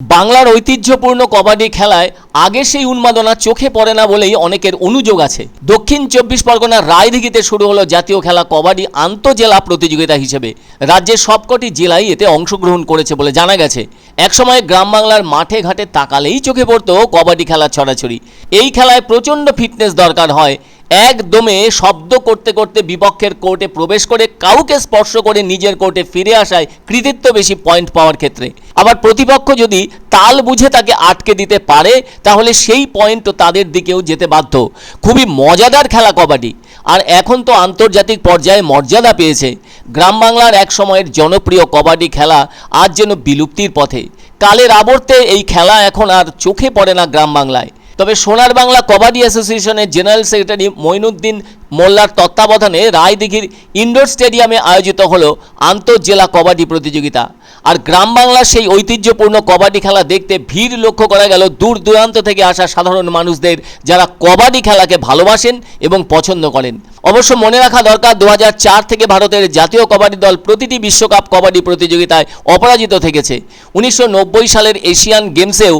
বাংলার ঐতিহ্যপূর্ণ কবাডি খেলায় আগে সেই উন্মাদনা চোখে পড়ে না বলেই অনেকের অনুযোগ আছে। দক্ষিণ চব্বিশ পরগনার রায়দিঘিতে শুরু হলো জাতীয় খেলা কবাডি আন্তঃজেলা প্রতিযোগিতা হিসেবে। রাজ্যের সবকটি জেলাই এতে অংশগ্রহণ করেছে বলে জানা গেছে। একসময় গ্রাম বাংলার মাঠে ঘাটে তাকালেই চোখে পড়তো কবাডি খেলার ছড়াছড়ি। এই খেলায় প্রচণ্ড ফিটনেস দরকার হয়। একদমে শব্দ করতে করতে বিপক্ষের কোর্টে প্রবেশ করে কাউকে স্পর্শ করে নিজের কোর্টে ফিরে আসায় কৃতিত্ব বেশি পয়েন্ট পাওয়ার ক্ষেত্রে। আবার প্রতিপক্ষ যদি তাল বুঝে তাকে আটকে দিতে পারে তাহলে সেই পয়েন্টও তাদের দিকেও যেতে বাধ্য। খুবই মজাদার খেলা কবাডি, আর এখন তো আন্তর্জাতিক পর্যায়ে মর্যাদা পেয়েছে। গ্রাম বাংলার এক সময়ের জনপ্রিয় কবাডি খেলা আজ যেন বিলুপ্তির পথে। কালের আবর্তে এই খেলা এখন আর চোখে পড়ে না গ্রাম বাংলায়। তবে সোনার বাংলা কবাডি অ্যাসোসিয়েশনের জেনারেল সেক্রেটারি মঈনুদ্দিন মোল্লার তত্ত্বাবধানে রায়দিঘির ইনডোর স্টেডিয়ামে আয়োজিত হলো আন্তঃজেলা কবাডি প্রতিযোগিতা। আর গ্রাম বাংলার সেই ঐতিহ্যপূর্ণ কবাডি খেলা দেখতে ভিড় লক্ষ্য করা গেল দূর দূরান্ত থেকে আসা সাধারণ মানুষদের, যারা কবাডি খেলাকে ভালোবাসেন এবং পছন্দ করেন। অবশ্য মনে রাখা দরকার, 2004 থেকে ভারতের জাতীয় কবাডি দল প্রতিটি বিশ্বকাপ কবাডি প্রতিযোগিতায় অপরাজিত থেকেছে। 1990 সালের এশিয়ান গেমসেও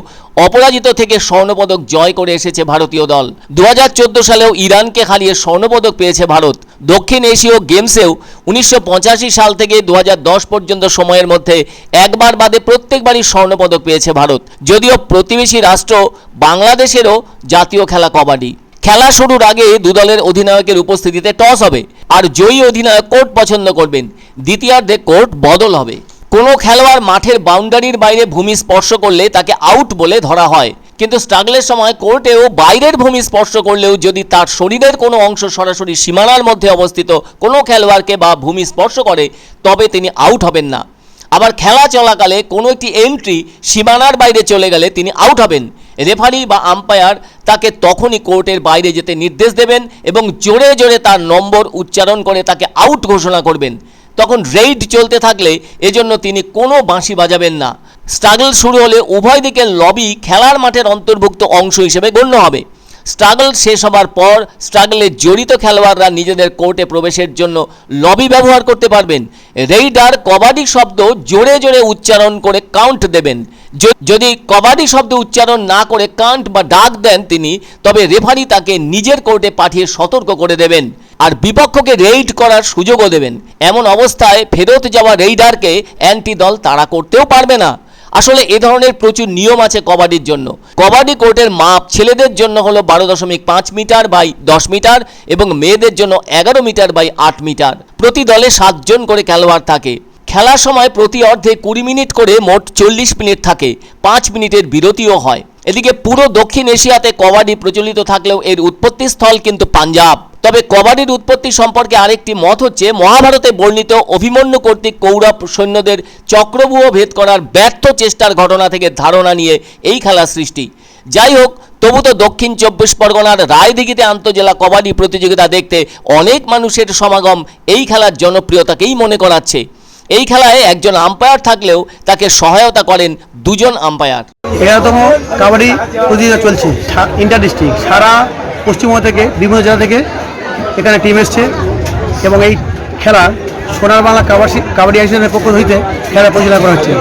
অপরাজিত থেকে স্বর্ণপদক জয় করে এসেছে ভারতীয় দল। 2014 সালেও ইরানকে হারিয়ে স্বর্ণপদক পেয়েছে ভারত। দক্ষিণ এশীয় গেমসেও 1985 সাল থেকে 2010 পর্যন্ত সময়ের মধ্যে একবার বাদে প্রত্যেকবারই স্বর্ণপদক পেয়েছে ভারত। যদিও প্রতিবেশী রাষ্ট্র বাংলাদেশেরও জাতীয় খেলা কবাডি। খেলা শুরুর আগে দু দলের অধিনায়কের উপস্থিতিতে টস হবে, আর জয়ী অধিনায়ক কোর্ট পছন্দ করবেন। দ্বিতীয়ার্ধে কোর্ট বদল হবে। কোনো খেলোয়াড় মাঠের বাউন্ডারির বাইরে ভূমি স্পর্শ করলে তাকে আউট বলে ধরা হয়, কিন্তু স্ট্রাগলের সময় কোর্টেও বাইরের ভূমি স্পর্শ করলেও যদি তার শরীরের কোনো অংশ সরাসরি সীমানার মধ্যে অবস্থিত কোনো খেলোয়াড়কে বা ভূমি স্পর্শ করে তবে তিনি আউট হবেন না। আবার খেলা চলাকালে কোনো একটি এন্ট্রি সীমানার বাইরে চলে গেলে তিনি আউট হবেন। রেফারি বা আম্পায়ার তাকে তখনই কোর্টের বাইরে যেতে নির্দেশ দেবেন এবং জোরে জোরে তার নম্বর উচ্চারণ করে তাকে আউট ঘোষণা করবেন। তখন রেইড চলতে থাকলে এজন্য তিনি কোনো বাঁশি বাজাবেন না। স্ট্রাগল শুরু হলে উভয় দিকের লবি খেলার মাঠের অন্তর্ভুক্ত অংশ হিসেবে গণ্য হবে। স্ট্রাগল শেষ হবার পর স্ট্রাগলে জড়িত খেলোয়াড়রা নিজেদের কোর্টে প্রবেশের জন্য লবি ব্যবহার করতে পারবেন। রেইডার কবাডি শব্দ জোরে জোরে উচ্চারণ করে কাউন্ট দেবেন। যদি কবাডি শব্দ উচ্চারণ না করে কাউন্ট বা ডাক দেন তিনি, তবে রেফারি তাকে নিজের কোর্টে পাঠিয়ে সতর্ক করে দেবেন আর বিপক্ষকে রেইড করার সুযোগও দেবেন। এমন অবস্থায় ফেরত যাওয়া রেইডারকে অ্যান্টি দল তাড়া করতেও পারবে না। আসলে এ ধরনের প্রচুর নিয়ম আছে কবাডির জন্য। কবাডি কোর্টের মাপ ছেলেদের জন্য হলো 12.5 মিটার বাই 10 মিটার এবং মেয়েদের জন্য 11 মিটার বাই 8 মিটার। প্রতি দলে 7 জন করে খেলোয়াড় থাকে। খেলার সময় প্রতি অর্ধে 20 মিনিট করে মোট 40 মিনিট থাকে। 5 মিনিটের বিরতিও হয়। এদিকে পুরো দক্ষিণ এশিয়াতে কবাডি প্রচলিত থাকলেও এর উৎপত্তি স্থল কিন্তু পাঞ্জাব। তবে কবাডির উৎপত্তি সম্পর্কে আরেকটি মত হচ্ছে, মহাভারতে বর্ণিত অভিমন্যু কর্তৃক কৌরব সৈন্যদের চক্রব্যূহ ভেদ করার ব্যর্থ চেষ্টার ঘটনা থেকে ধারণা নিয়ে এই খেলার সৃষ্টি। যাই হোক, তবু তো দক্ষিণ চব্বিশ পরগনার রায়দিঘিতে আন্তঃজেলা কবাডি প্রতিযোগিতা দেখতে অনেক মানুষের সমাগম এই খেলার জনপ্রিয়তাকেই মনে করাচ্ছে। এই খেলায় একজন আম্পায়ার থাকলেও তাকে সহায়তা করেন 2 জন আম্পায়ার। 11তম কাবাডি প্রতিযোগিতা চলছে ইন্টার ডিস্ট্রিক্ট। সারা পশ্চিমবঙ্গ থেকে বিভিন্ন জেলা থেকে এখানে টিম এসছে এবং এই খেলা সোনার বাংলা কাবাডি অ্যাসোসিয়েশনের পক্ষ হইতে খেলা পরিচালনা করা হচ্ছে।